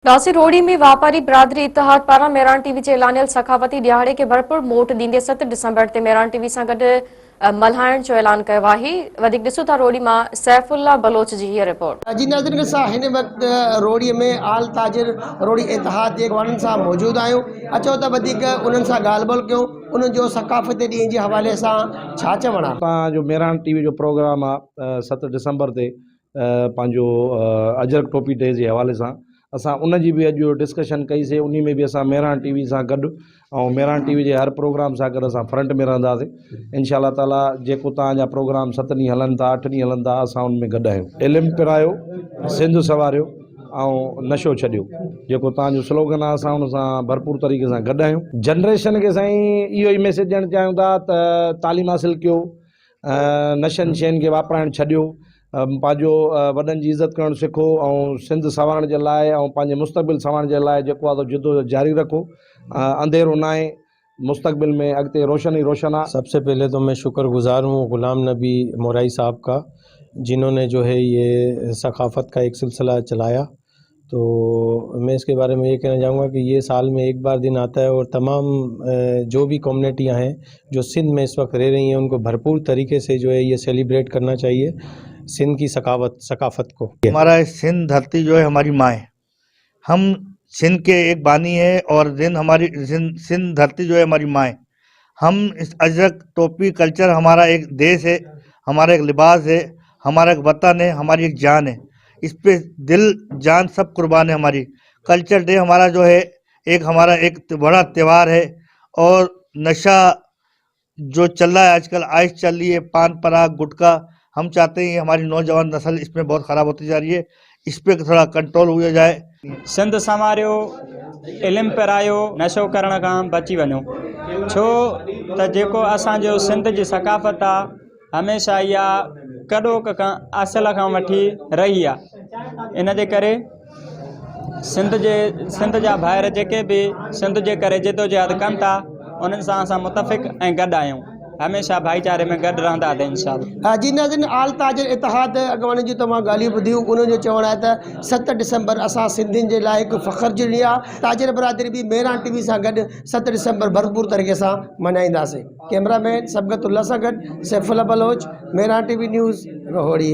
नासिर रोड़ी में वापारी बिरादरी इतिहाद पारा मेरान टीवी के ऐलानियल सखावती दिहाड़े के भरपूर मोट दींदे 7 डिसंबर ते मेरान टीवी से गॾु मल्हाइण जो ऐलान कयो आहे। वधीक ॾिसो था रोड़ी मां सैफुल्ला बलोच जी हीअ रिपोर्ट। जी नाज़रीन, असां हिन वक़्तु रोड़ी में आल ताजिर रोड़ी इतिहाद जे अॻवाननि सां मौजूदु आहियूं। अचो त वधीक उन्हनि सां ॻाल्हि ॿोल कयूं, उन्हनि जो सकाफ़ती ॾींहं जे हवाले सां छा चवणु आहे। असां जो मेरान टीवी जो प्रोग्राम आहे 7 डिसंबर ते पंहिंजो अजरक टोपी डे जे हवाले सां असां उन जी बि अॼु डिस्कशन कईसीं। उन में बि असां मेरान टीवी सां गॾु ऐं मेरान टीवी जे हर प्रोग्राम सां गॾु असां फ्रंट में रहंदासीं। इंशाअल्लाह ताला जेको तव्हांजा प्रोग्राम 7 ॾींहं हलनि था, 8 ॾींहं हलनि था, असां उन में गॾु आहियूं। इल्मु पिरायो, सिंध सवारियो ऐं नशो छॾियो, जेको तव्हांजो स्लोगन आहे, असां उन सां भरपूर तरीक़े सां गॾु आहियूं। जनरेशन खे साईं इहो ई मैसेज ॾियणु चाहियूं था त तालीम हासिलु कयो, नशनि शयुनि खे वापराइणु छॾियो, पंहिंजो वॾनि जी इज़त करणु सिखो ऐं सिंध संवारण जे लाइ ऐं पंहिंजे मुस्तक़बिल संवारण जे लाइ जेको आहे जिदोजहद जारी रखो। अंधेरो न आहे, मुस्तक़बिल में अॻिते रोशन ही रोशन आहे। सबसे पहले तो मैं शुक्रगुजार हूँ गुलाम नबी मोराई साहब का, जिन्होंने जो है ये सकाफ़त का एक सिलसिला चलाया। तो मैं इसके बारे में ये कहना चाहूँगा कि ये साल में एक बार दिन आता है और तमाम जो भी कम्युनिटियाँ हैं जो सिंध में इस वक्त रह रही हैं, उनको भरपूर तरीके से जो है ये सेलिब्रेट करना चाहिए सिंध की सकाफ़त को। हमारा सिंध धरती जो है हमारी माँ है, हम सिंध के एक बानी है और सिंध धरती जो है हमारी माँ है। हम इस अजरक टोपी कल्चर हमारा एक देश है, हमारा एक लिबास है, हमारा एक वतन है, हमारी एक जान है। इस पे दिल जान सब कुर्बान है। हमारी कल्चर डे हमारा जो है हमारा एक बड़ा त्यौहार है। और नशा जो चल रहा है आजकल, आइस चल रही है, पान पराग गुटखा, हम चाहते हैं हमारी नौजवान नस्ल इसमें बहुत ख़राब होती जा रही है, इस पर थोड़ा कंट्रोल हो जाए। सिंध संवारियो, इल्मु पिरायो, नशो करण खां बची वञो। छो त जेको असांजो सिंध जी सकाफ़त आहे हमेशह इहा कॾोक खां असल खां वठी रही आहे। इन जे करे सिंध जा ॿाहिरि जेके बि सिंध जे करे जिदोजहद कनि था, उन्हनि सां असां मुतफ़िक़ ऐं गॾु आहियूं। हमेशा भाईचारे में गॾु रहंदासीं इंशाअल्लाह। जी नाज़रीन, आल ताजिर इतिहाद अॻवाननि जी तमामु ॻाल्हियूं ॿुधियूं। उन्हनि जो चवणु आहे त 7 डिसंबर असां सिंधियुनि जे लाइ हिकु फ़ख़्र जो ॾींहुं आहे। ताजिर बिरादरी बि मेरान टीवी सां गॾु 7 डिसंबर भरपूर तरीक़े सां मल्हाईंदासीं। कैमरामैन सबगतुल्ला सां गॾु सैफुल्ला बलोच, मेरान टीवी न्यूज़, रोहड़ी।